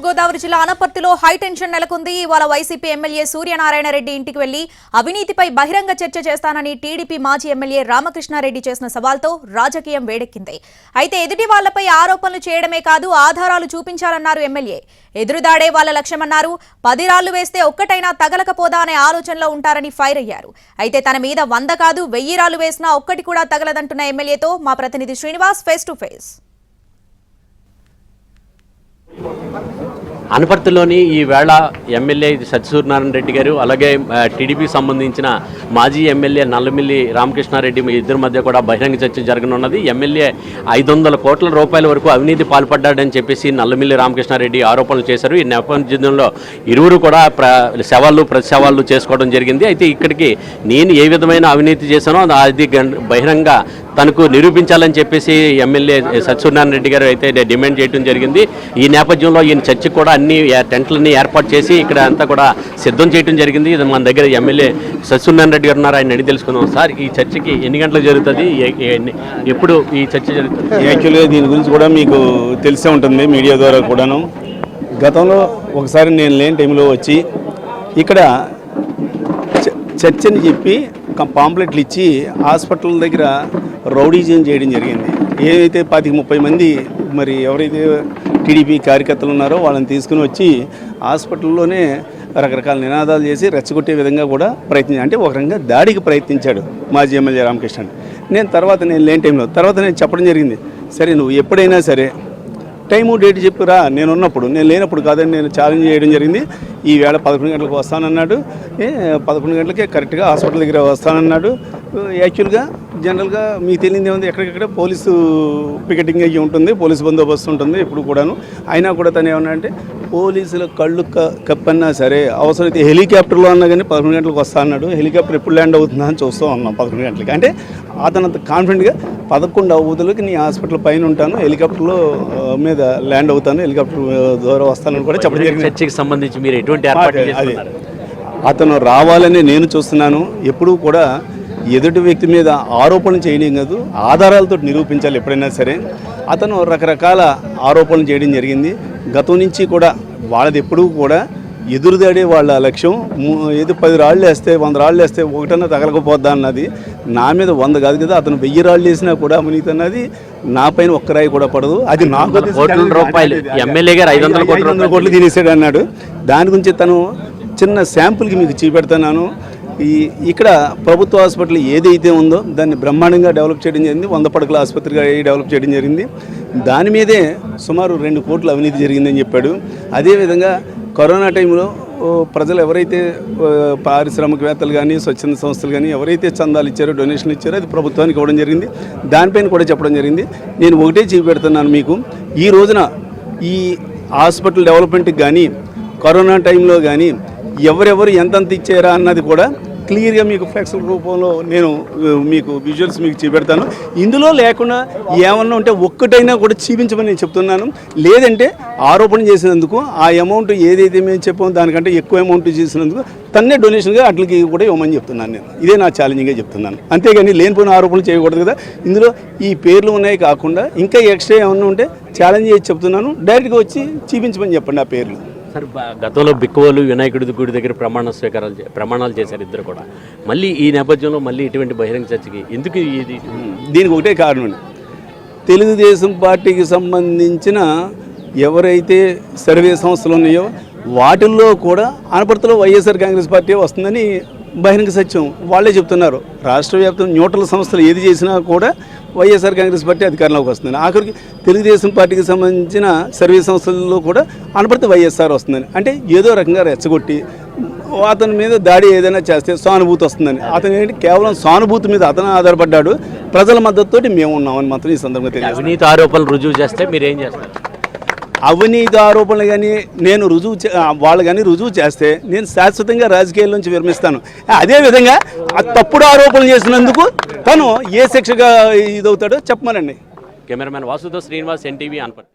తూర్పుగోదావరి జిల్లా అనపర్తిలో హైటెన్షన్ నెలకొంది. ఇవాళ వైసీపీ ఎమ్మెల్యే సూర్యనారాయణ రెడ్డి ఇంటికి వెళ్లి అవినీతిపై బహిరంగ చర్చ చేస్తానని టీడీపీ మాజీ ఎమ్మెల్యే రామకృష్ణారెడ్డి చేసిన సవాల్తో రాజకీయం వేడెక్కింది. అయితే ఎదుటి వాళ్లపై ఆరోపణలు చేయడమే కాదు ఆధారాలు చూపించాలన్నారు ఎమ్మెల్యే. ఎదురుదాడే వాళ్ల లక్ష్యమన్నారు. 10 రాళ్లు వేస్తే ఒక్కటైనా తగలకపోదా అనే ఆలోచనలో ఉంటారని ఫైర్ అయ్యారు. అయితే తన మీద 100 కాదు 1000 రాళ్లు వేసినా ఒక్కటి కూడా తగలదంటున్న ఎమ్మెల్యేతో మా ప్రతినిధి శ్రీనివాస్ ఫేస్ టు ఫేస్. అనపర్తిలోని ఈ వేళ ఎమ్మెల్యే సత్యసూర్యనారాయణ రెడ్డి గారు అలాగే టీడీపీకి సంబంధించిన మాజీ ఎమ్మెల్యే నల్లమిల్లి రామకృష్ణారెడ్డి ఇద్దరి మధ్య కూడా బహిరంగ చర్చ జరగనున్నది. ఎమ్మెల్యే 500 కోట్ల రూపాయల వరకు అవినీతి పాల్పడ్డాడని చెప్పేసి నల్లమిల్లి రామకృష్ణారెడ్డి ఆరోపణలు చేశారు. ఈ నేపథ్యంలో ఇరువురు కూడా ప్రతి సవాళ్ళు చేసుకోవడం జరిగింది. అయితే ఇక్కడికి నేను ఏ విధమైన అవినీతి చేశానో అది బహిరంగ తనకు నిరూపించాలని చెప్పేసి ఎమ్మెల్యే సత్యసూర్యనారాయణ రెడ్డి గారు అయితే డిమాండ్ చేయడం జరిగింది. ఈ నేపథ్యంలో ఈయన చర్చకు కూడా అన్ని టెంట్లన్నీ ఏర్పాటు చేసి ఇక్కడ అంతా కూడా సిద్ధం చేయడం జరిగింది. మన దగ్గర ఎమ్మెల్యే సత్యసూర్యనారాయణ రెడ్డి గారు ఉన్నారు, ఆయన అడిగి తెలుసుకుందాం. సార్, ఈ చర్చకి ఎన్ని గంటలకు జరుగుతుంది, ఎప్పుడు ఈ చర్చ జరుగుతుంది? యాక్చువల్గా దీని గురించి కూడా మీకు తెలిసే ఉంటుంది మీడియా ద్వారా కూడాను. గతంలో ఒకసారి నేను లేని టైంలో వచ్చి ఇక్కడ చర్చని చెప్పి పాంప్లెట్లు ఇచ్చి హాస్పిటల్ దగ్గర రౌడీజం చేయడం జరిగింది. ఏదైతే 25-30 మంది మరి ఎవరైతే టీడీపీ కార్యకర్తలు ఉన్నారో వాళ్ళని తీసుకుని వచ్చి హాస్పిటల్లోనే రకరకాల నినాదాలు చేసి రెచ్చగొట్టే విధంగా కూడా అంటే ఒక రకంగా దాడికి ప్రయత్నించాడు మాజీ ఎమ్మెల్యే రామకృష్ణ. నేను లేని టైంలో నేను చెప్పడం జరిగింది, సరే నువ్వు ఎప్పుడైనా సరే టైము డేట్ చెప్పురా, నేను లేనప్పుడు కాదని నేను ఛాలెంజ్ చేయడం జరిగింది. ఈ వేళ 11 గంటలకు వస్తానన్నాడు. 11 గంటలకే కరెక్ట్గా హాస్పిటల్ దగ్గర వస్తానన్నాడు. యాక్చువల్గా జనరల్గా మీకు తెలియదు ఏముంది, ఎక్కడికక్కడ పోలీసు పికెటింగ్ అయ్యి ఉంటుంది, పోలీసు బందోబస్తు ఉంటుంది ఎప్పుడు కూడాను. అయినా కూడా తను ఏమన్నా అంటే పోలీసుల కళ్ళు కప్పన్నా సరే అవసరమైతే హెలికాప్టర్లో అన్నా కానీ 11 గంటలకు వస్తా అన్నాడు. హెలికాప్టర్ ఎప్పుడు ల్యాండ్ అవుతుందా అని చూస్తూ ఉన్నాం 11 గంటలకి. అంటే అతను అంత కాన్ఫిడెంట్గా 11 అవతలకి నీ హాస్పిటల్ పైన ఉంటాను, హెలికాప్టర్లో మీద ల్యాండ్ అవుతాను, హెలికాప్టర్ ద్వారా వస్తానని కూడా చెప్పడం జరిగింది. చర్చకి సంబంధించి మీరు ఎటువంటి ఏర్పాటు చేస్తున్నారు? అతను రావాలని నేను చూస్తున్నాను. ఎప్పుడూ కూడా ఎదుటి వ్యక్తి మీద ఆరోపణలు చేయడం కాదు, ఆధారాలతో నిరూపించాలి ఎప్పుడైనా సరే. అతను రకరకాల ఆరోపణలు చేయడం జరిగింది. గతం నుంచి కూడా వాళ్ళది ఎప్పుడూ కూడా ఎదురుదాడే వాళ్ళ లక్ష్యం. ఏదో 10 రాళ్ళు వేస్తే 100 రాళ్ళు వేస్తే ఒకటన్నా తగలకపోద్దా అన్నది. నా మీద 100 కాదు కదా, అతను 1000 రాళ్ళు వేసినా కూడా అవినీతి అన్నది నా పైన ఒక్క రాయి కూడా పడదు. అది నాకు ఎమ్మెల్యే గారు 500 కోట్లు తినేసాడు అన్నాడు. దాని గురించి తను చిన్న శాంపుల్కి మీకు చూపెడుతున్నాను. ఇక్కడ ప్రభుత్వ హాస్పిటల్ ఏదైతే ఉందో దాన్ని బ్రహ్మాండంగా డెవలప్ చేయడం జరిగింది. 100 పడకల ఆసుపత్రిగా డెవలప్ చేయడం జరిగింది. దాని మీదే సుమారు 2 కోట్ల అవినీతి జరిగిందని చెప్పాడు. అదేవిధంగా కరోనా టైంలో ప్రజలు ఎవరైతే పారిశ్రామికవేత్తలు కానీ స్వచ్ఛంద సంస్థలు కానీ ఎవరైతే చందాలు ఇచ్చారో డొనేషన్లు ఇచ్చారో అది ప్రభుత్వానికి ఇవ్వడం జరిగింది. దానిపైన కూడా చెప్పడం జరిగింది. నేను ఒకటే చూపెడుతున్నాను మీకు, ఈ రోజున ఈ హాస్పిటల్ డెవలప్మెంట్కి కానీ కరోనా టైంలో కానీ ఎవరెవరు ఎంతంత ఇచ్చారా అన్నది కూడా క్లియర్గా మీకు ఫ్లెక్స్ రూపంలో నేను మీకు విజువల్స్ మీకు చూపెడతాను. ఇందులో లేకుండా ఏమన్నా ఉంటే ఒక్కటైనా కూడా చూపించమని నేను చెప్తున్నాను. లేదంటే ఆరోపణ చేసినందుకు ఆ అమౌంట్ ఏదైతే మేము చెప్పామో దానికంటే ఎక్కువ అమౌంట్ చేసినందుకు తన్నే డొనేషన్గా అట్లకి కూడా ఇవ్వమని చెప్తున్నాను. నేను ఇదే నా ఛాలెంజింగ్గా చెప్తున్నాను. అంతేగాని లేనిపోయిన ఆరోపణలు చేయకూడదు కదా. ఇందులో ఈ పేర్లు ఉన్నాయి కాకుండా ఇంకా ఎక్స్ట్రా ఏమన్నా ఉంటే ఛాలెంజ్ చేసి చెప్తున్నాను. డైరెక్ట్గా వచ్చి చూపించమని చెప్పండి ఆ పేర్లు. సార్, గతంలో బిక్కువలు వినాయకుడి గుడి దగ్గర ప్రమాణాలు చేశారు ఇద్దరు కూడా. మళ్ళీ ఈ నేపథ్యంలో మళ్ళీ ఇటువంటి బహిరంగ చర్చకి ఎందుకు? దీనికి ఒకటే కారణం అండి. తెలుగుదేశం పార్టీకి సంబంధించిన ఎవరైతే సర్వే సంస్థలు ఉన్నాయో వాటిల్లో కూడా అనపర్తిలో వైఎస్ఆర్ కాంగ్రెస్ పార్టీ వస్తుందని బహిరంగ సత్యం వాళ్ళే చెప్తున్నారు. రాష్ట్ర వ్యాప్తంగా న్యూట్రల్ సంస్థలు ఏది చేసినా కూడా వైఎస్ఆర్ కాంగ్రెస్ పార్టీ అధికారంలోకి వస్తుంది. ఆఖరికి తెలుగుదేశం పార్టీకి సంబంధించిన సర్వీస్ సంస్థల్లో కూడా అనపర్తి వైఎస్ఆర్ వస్తుందని, అంటే ఏదో రకంగా రెచ్చగొట్టి అతని మీద దాడి ఏదైనా చేస్తే సానుభూతి వస్తుందని. అతను ఏంటి కేవలం సానుభూతి మీద అతను ఆధారపడ్డాడు. ప్రజల మద్దతుతోటి మేము ఉన్నామని మాత్రం ఈ సందర్భంగా తెలియదు. అవినీతి ఆరోపణలు రుజువు చేస్తే మీరు ఏం చేస్తారు? అవినీతి ఆరోపణలు కానీ వాళ్ళు కానీ రుజువు చేస్తే నేను శాశ్వతంగా రాజకీయాల నుంచి విరమిస్తాను. అదేవిధంగా తప్పుడు ఆరోపణలు చేసినందుకు తను ఏ శిక్షగా ఇదవుతాడో చెప్పమనండి. కెమెరామెన్ వాసుతో శ్రీనివాస్, NTV, అనపర్తి.